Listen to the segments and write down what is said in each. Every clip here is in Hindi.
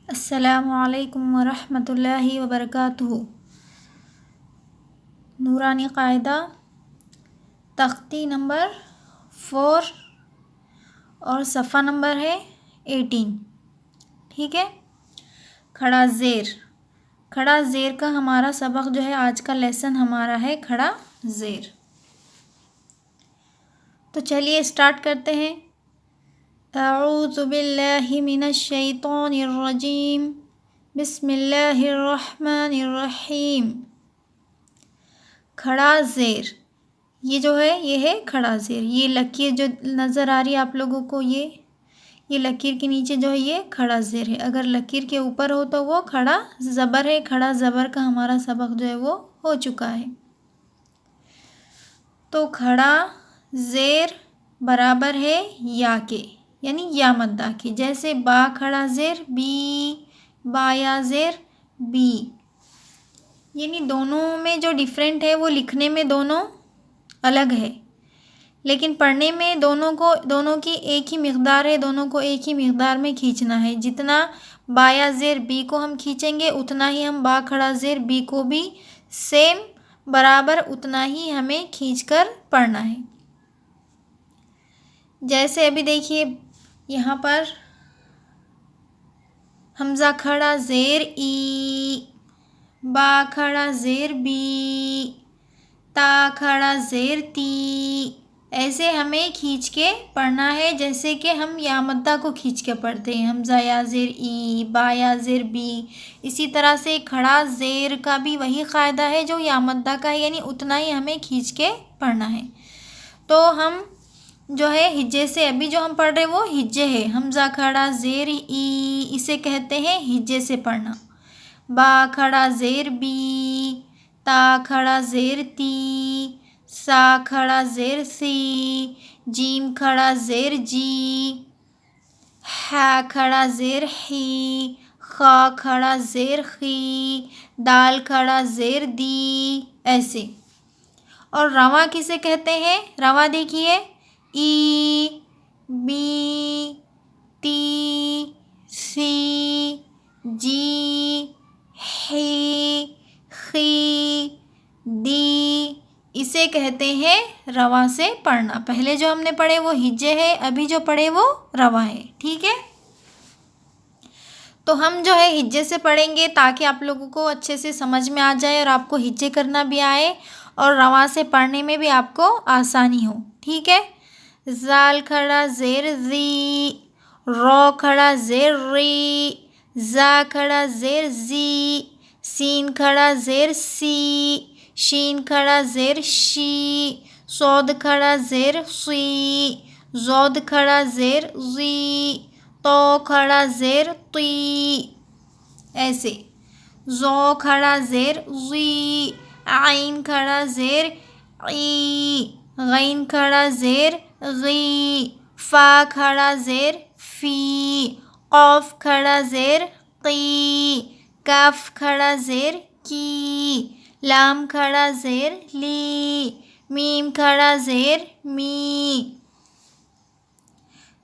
अस्सलामुअलैकुम वरहमतुल्लाहि वबरकातुहू। नूरानी क़ायदा तख्ती नंबर 4 और सफ़ा नंबर है 18। ठीक है। खड़ा ज़ेर। खड़ा ज़ेर का हमारा सबक जो है, आज का लेसन हमारा है खड़ा ज़ेर। तो चलिए स्टार्ट करते हैं। अऊज़ु बिल्लाहि मिनश शैतानिर रजीम, बिस्मिल्लाहिर रहमानिर रहीम। खड़ा ज़ेर, ये जो है ये है खड़ा ज़ेर। ये लकीर जो नज़र आ रही है आप लोगों को, ये लकीर के नीचे जो है ये खड़ा ज़ेर है। अगर लकीर के ऊपर हो तो वो खड़ा ज़बर है। खड़ा ज़बर का हमारा सबक जो है वो हो चुका है। तो खड़ा ज़ेर बराबर है या के, यानी या मद्दा के। जैसे बा खड़ा ज़ेर बी, बा या ज़ेर बी। यानी दोनों में जो डिफरेंट है वो लिखने में दोनों अलग है, लेकिन पढ़ने में दोनों की एक ही मिक़दार है। दोनों को एक ही मिक़दार में खींचना है। जितना बा या ज़ेर बी को हम खींचेंगे उतना ही हम बा खड़ा ज़ेर बी को भी सेम बराबर उतना ही हमें खींचकर पढ़ना है। जैसे अभी देखिए यहाँ पर हमज़ा खड़ा ज़ेर ई, बा खड़ा ज़ेर बी, ता खड़ा ज़ेर ती। ऐसे हमें खींच के पढ़ना है, जैसे कि हम या मद्दा को खींच के पढ़ते हैं। हमज़ा या ज़ेर ई, बा या ज़ेर बी। इसी तरह से खड़ा ज़ेर का भी वही क़ायदा है जो या मद्दा का है, यानी उतना ही हमें खींच के पढ़ना है। तो हम जो है हिज्जे से, अभी जो हम पढ़ रहे हैं वो हिज्जे है। हमज़ा खड़ा ज़ेर ई, इसे कहते हैं हिज्जे से पढ़ना। बा खड़ा ज़ेर बी, ता खड़ा ज़ेर ती, सा खड़ा ज़ेर सी, जीम खड़ा ज़ेर जी, हा खड़ा ज़ेर ही, खा खड़ा ज़ेर खी, दाल खड़ा ज़ेर दी। ऐसे। और रवा किसे कहते हैं? रवा देखिए ई, बी, ती, सी, जी, ही, खी, दी। इसे कहते हैं रवा से पढ़ना। पहले जो हमने पढ़े वो हिज्जे है, अभी जो पढ़े वो रवा है। ठीक है। तो हम जो है हिज्जे से पढ़ेंगे ताकि आप लोगों को अच्छे से समझ में आ जाए और आपको हिज्जे करना भी आए और रवा से पढ़ने में भी आपको आसानी हो। ठीक है। ज़ाल खड़ा ज़ेर ज़ी, रो खड़ा ज़ेर री, ज़ा खड़ा ज़ेर ज़ी, सीन खड़ा ज़ेर सी, शीन खड़ा ज़ेर शी, सौद खड़ा ज़ेर सी, ज़ौद खड़ा ज़ेर ज़ी, तो खड़ा ज़ेर ती। ऐसे। ज़ो खड़ा ज़ेर ज़ी, आइन खड़ा ज़ेर ई, गैन खड़ा ज़ेर गी, फ़ा खड़ा ज़ेर फ़ी, क़ाफ खड़ा ज़ेर क़ी, काफ खड़ा ज़ेर की, लाम खड़ा ज़ेर ली, मीम खड़ा ज़ेर मी,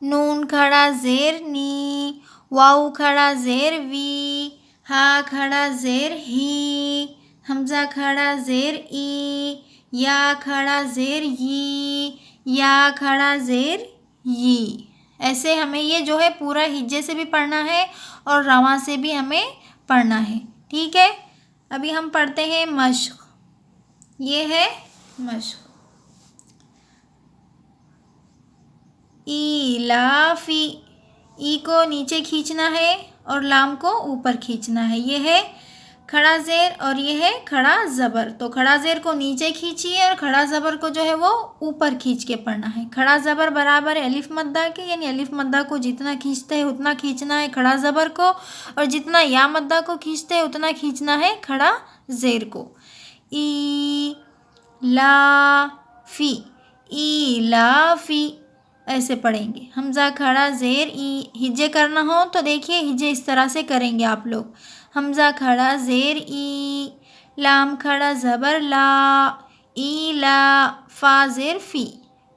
नून खड़ा ज़ेर नी, वाऊ खड़ा ज़ेर वी, हा खड़ा ज़ेर ही, हमज़ा खड़ा ज़ेर ई, या खड़ा ज़ेर यी, या खड़ा ज़ेर यी। ऐसे हमें ये जो है पूरा हिज्जे से भी पढ़ना है और रवा से भी हमें पढ़ना है। ठीक है। अभी हम पढ़ते हैं मश्क। ये है मश्क। ई लाफी, ई को नीचे खींचना है और लाम को ऊपर खींचना है। ये है खड़ा ज़ेर और ये है खड़ा ज़बर। तो खड़ा ज़ेर को नीचे खींचिए और खड़ा ज़बर को जो है वो ऊपर खींच के पढ़ना है। खड़ा ज़बर बराबर है अलिफ मद्दा के, यानी अलिफ मद्दा को जितना खींचते हैं उतना खींचना है खड़ा ज़बर को, और जितना या मद्दा को खींचते हैं उतना खींचना है खड़ा ज़ेर को। ई ला फ़ी, ई ला फ़ी। ऐसे पढ़ेंगे। हमज़ा खड़ा ज़ेर ई। हिज्जे करना हो तो देखिए हिज्जे इस तरह से करेंगे आप लोग। हमज़ा खड़ा ज़ेर ई, लाम खड़ा ज़बर ला, ई ला, फ़ा ज़ेर फ़ी,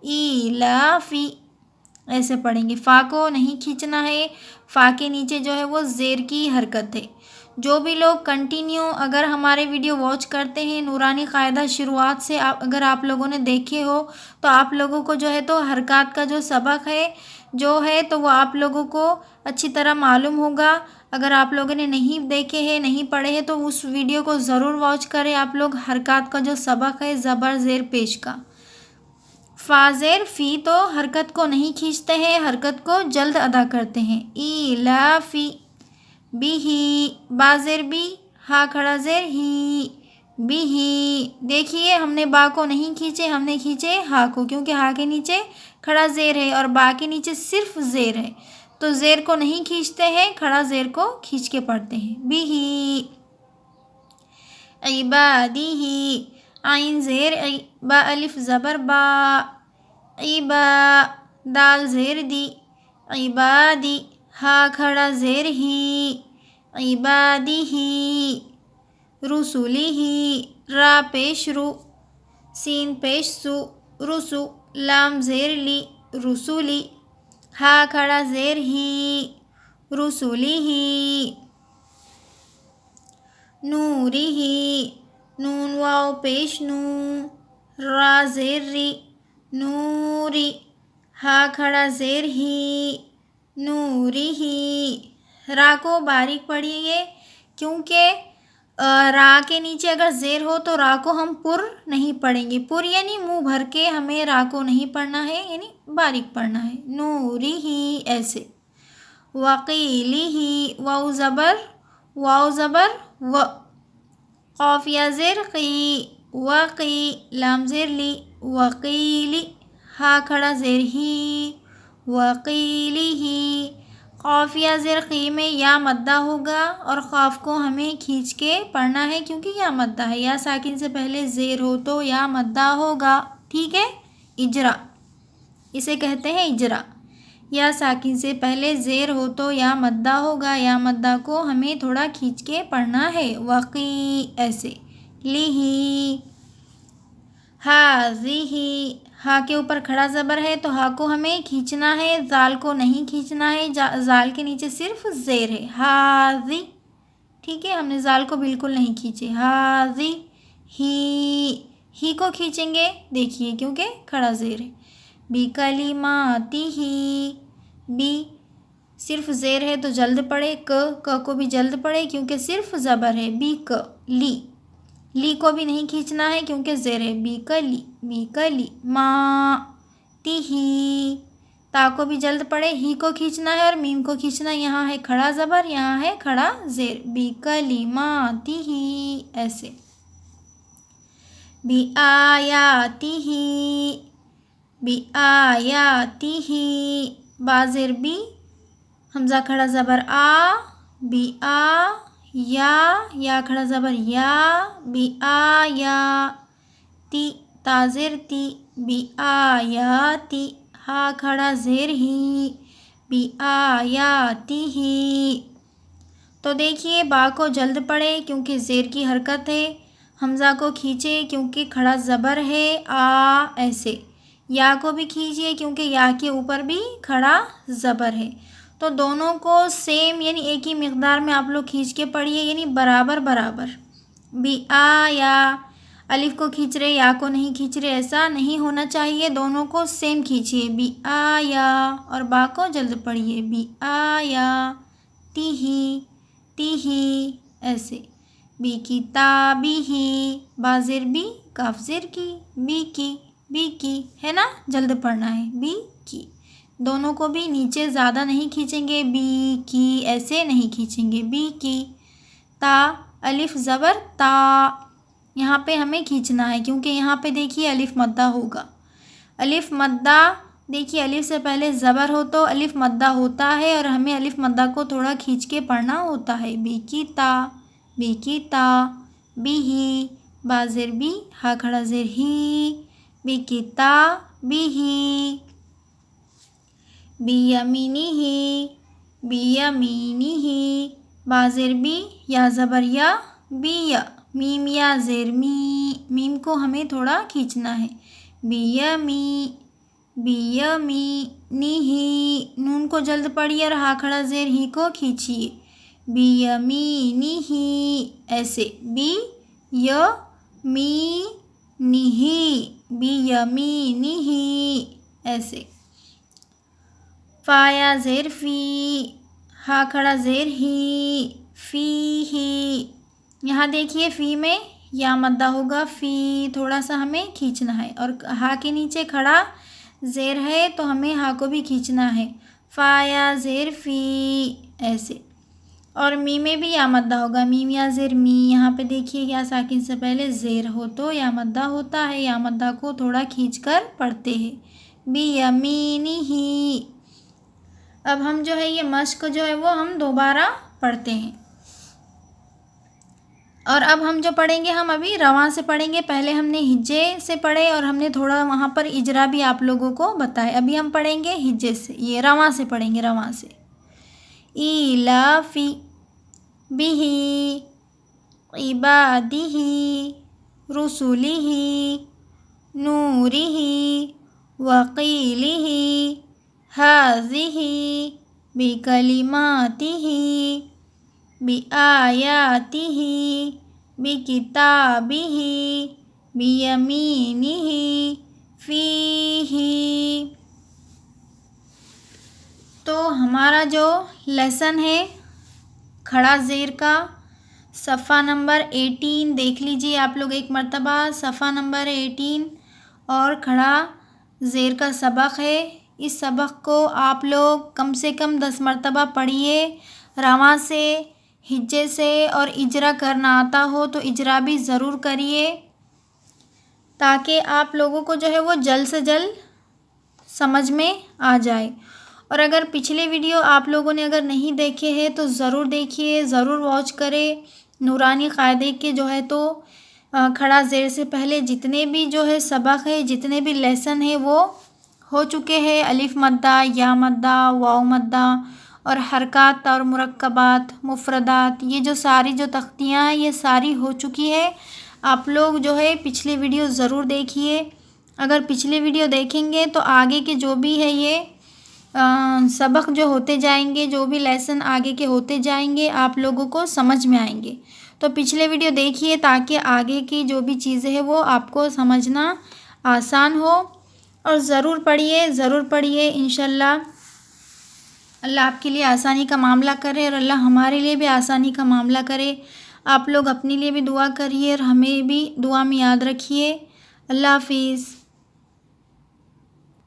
ई ला फ़ी। ऐसे पढ़ेंगे। फ़ा को नहीं खींचना है, फ़ा के नीचे जो है वो ज़ेर की हरकत है। जो भी लोग कंटिन्यू अगर हमारे वीडियो वॉच करते हैं, नूरानी क़ायदा शुरुआत से अगर आप लोगों ने देखे हो तो आप लोगों को जो है तो हरकत का जो सबक है जो है तो वो आप लोगों को अच्छी तरह मालूम होगा। अगर आप लोगों ने नहीं देखे हैं, नहीं पढ़े हैं तो उस वीडियो को ज़रूर वॉच करें आप लोग। हरकत का जो सबक है ज़बर ज़ेर पेश का। फ़ा ज़ेर फ़ी तो हरकत को नहीं खींचते हैं, हरकत को जल्द अदा करते हैं। ईलाफ़ी बिही, बा ज़ेर बी, हा खड़ा ज़ेर ही, बिही। देखिए हमने बा को नहीं खींचे, हमने खींचे हा को, क्योंकि हा के नीचे खड़ा ज़ेर है और बा के नीचे सिर्फ ज़ेर है, तो ज़ेर को नहीं खींचते हैं, खड़ा ज़ेर को खींच के पढ़ते हैं। बिही, इबादिही, आइन ज़ेर ऐ, बा अलिफ ज़बर बा, इबा, दाल ज़ेर दी, इबादी, हा खड़ा ज़ेर ही, इबादिही, रुसुलिही, रा पेश रू, सीन पेश सु, रुसु, लाम ज़ेर ली, रुसुली, हा खड़ा ज़ेर ही, रुसुलिही, नूरिही, नून वाव पेश नू, रा ज़ेर री, नूरी, हा खड़ा ज़ेर ही, नूरिही। रा को बारीक पढ़िए क्योंकि रा के नीचे अगर ज़ेर हो तो रा को हम पुर नहीं पढ़ेंगे। पुर यानी मुंह भर के हमें रा को नहीं पढ़ना है, यानी बारीक पढ़ना है। नूरिही ऐसे। वक़ीलिही, वाव ज़बर व, क़ाफ़ या ज़ेर क़ी, वक़ी, लाम ज़ेर ली, वक़ीली, हा खड़ा ज़ेर ही, वक़ीलिही। क़ाफ़ या ज़ेर क़ी में या मद्दा होगा और क़ाफ़ को हमें खींच के पढ़ना है क्योंकि या मद्दा है। या साकिन से पहले ज़ेर हो तो या मद्दा होगा, ठीक है। इजरा, इसे कहते हैं इजरा। या साकिन से पहले ज़ेर हो तो या मद्दा होगा, या मद्दा को हमें थोड़ा खींच के पढ़ना है। वक़ी ऐसे। लिही, हाज़िही, हा के ऊपर खड़ा ज़बर है तो हा को हमें खींचना है, ज़ाल को नहीं खींचना है। ज़ाल के नीचे सिर्फ ज़ेर है। हाज़ी, ठीक है, हमने ज़ाल को बिल्कुल नहीं खींचे। हाज़ी ही को खींचेंगे, देखिए क्योंकि खड़ा ज़ेर है। बी कलिमातिही, बी सिर्फ ज़ेर है तो जल्द पढ़े। क को भी जल्द पढ़े क्योंकि सिर्फ ज़बर है। बी क ली को भी नहीं खींचना है क्योंकि ज़ेर है। बी कली मा तिही, ता को भी जल्द पढ़े। ही को खींचना है और मीम को खींचना है। यहाँ है खड़ा ज़बर, यहाँ है खड़ा ज़ेर। बी कलिमातिही ऐसे। बी आयातिही, बी आयातिही, बा ज़ेर बी, हमज़ा खड़ा ज़बर आ, बी आ, या खड़ा ज़बर या, बी आ या, ती, ता ज़ेर ती, बी आ या ती, हा खड़ा ज़ेर ही, बी आ या ती ही। तो देखिए बा को जल्द पढ़े क्योंकि ज़ेर की हरकत है। हमज़ा को खींचे क्योंकि खड़ा ज़बर है। आ ऐसे। या को भी खींचिए क्योंकि या के ऊपर भी खड़ा ज़बर है। तो दोनों को सेम यानी एक ही मिक़दार में आप लोग खींच के पढ़िए, यानी बराबर बराबर। बी आ या, अलिफ को खींच रहे या को नहीं खींच रहे, ऐसा नहीं होना चाहिए। दोनों को सेम खींचिए। बी आ या और बा को जल्द पढ़िए। बी आ या तिही ऐसे। बी किताबिही, बा ज़ेर बी, काफ ज़ेर की, बी की है ना, जल्द पढ़ना है। बी की। दोनों को भी नीचे ज़्यादा नहीं खींचेंगे, बी की ऐसे नहीं खींचेंगे। बी की। ता अलिफ ज़बर ता, यहाँ पे हमें खींचना है क्योंकि यहाँ पे देखिए अलिफ मद्दा होगा। अलिफ मद्दा, देखिए अलिफ से पहले ज़बर हो तो अलिफ मद्दा होता है और हमें अलिफ मद्दा को थोड़ा खींच के पढ़ना होता है। बी की ता, बी ही, बा ज़ेर बी, हा खड़ा ज़ेर ही, बी की ता, बी ही। बी यमीनिही, बा ज़ेर बी, या ज़बर या, बी या, मीम या ज़ेर मी, मीम को हमें थोड़ा खींचना है। बी यमी, बियमीनिही, नून को जल्द पढ़िए और हा खड़ा ज़ेर ही को खींचिए। बियमीनिही, ऐसे बियमीनिही, ऐसे। फ़ाया ज़ेर फ़ी, हा खड़ा ज़ेर ही, फ़ी ही। यहाँ देखिए फ़ी में या मद्दा होगा, फ़ी थोड़ा सा हमें खींचना है और हा के नीचे खड़ा ज़ेर है तो हमें हा को भी खींचना है। फ़ाया ज़ेर फ़ी, ऐसे। और मी में भी या मद्दा होगा, मीम या ज़ेर मी। यहाँ पे देखिए या साकिन से पहले ज़ेर हो तो या मद्दा होता है, या मद्दा को थोड़ा खींचकर पढ़ते हैं। बियमीनिही। अब हम जो है ये मश्क जो है वो हम दोबारा पढ़ते हैं। और अब हम जो पढ़ेंगे हम अभी रवां से पढ़ेंगे। पहले हमने हिज्जे से पढ़े और हमने थोड़ा वहाँ पर इजरा भी आप लोगों को बताया। अभी हम पढ़ेंगे हिज्जे से, ये रवां से पढ़ेंगे, रवां से। इलाफी बिही इबादिही रुसुलिही नूरिही वक़ीलिही हाज़िही बिकलिमातिही बिआयातिही बिकिताबिही बियमीनिही फ़ीही। तो हमारा जो लेसन है खड़ा ज़ेर का, सफ़ा नंबर 18 देख लीजिए आप लोग एक मर्तबा। सफ़ा नंबर 18 और खड़ा ज़ेर का सबक है। इस सबक को आप लोग कम से कम 10 मर्तबा पढ़िए, रवां से, हिज्जे से। और इजरा करना आता हो तो इजरा भी ज़रूर करिए, ताकि आप लोगों को जो है वो जल्द से जल्द समझ में आ जाए। और अगर पिछले वीडियो आप लोगों ने अगर नहीं देखे हैं तो ज़रूर देखिए, ज़रूर वॉच करें। नूरानी क़ायदे के जो है तो खड़ा ज़ेर से पहले जितने भी जो है सबक है, जितने भी लेसन है वो हो चुके हैं। अलिफ मद्दा, या मद्दा, वाव मद्दा और हरकत और मुरक्कबात, मुफ़रदात, ये जो सारी जो तख्तियाँ हैं ये सारी हो चुकी है। आप लोग जो है पिछले वीडियो ज़रूर देखिए। अगर पिछले वीडियो देखेंगे तो आगे के जो भी है ये सबक जो होते जाएंगे, जो भी लेसन आगे के होते जाएंगे आप लोगों को समझ में आएंगे। तो पिछले वीडियो देखिए ताकि आगे की जो भी चीज़ें हैं वो आपको समझना आसान हो। और ज़रूर पढ़िए, ज़रूर पढ़िए। इंशाल्लाह अल्लाह आपके लिए आसानी का मामला करे और अल्लाह हमारे लिए भी आसानी का मामला करे। आप लोग अपने लिए भी दुआ करिए और हमें भी दुआ में याद रखिए। अल्लाह हाफिज़।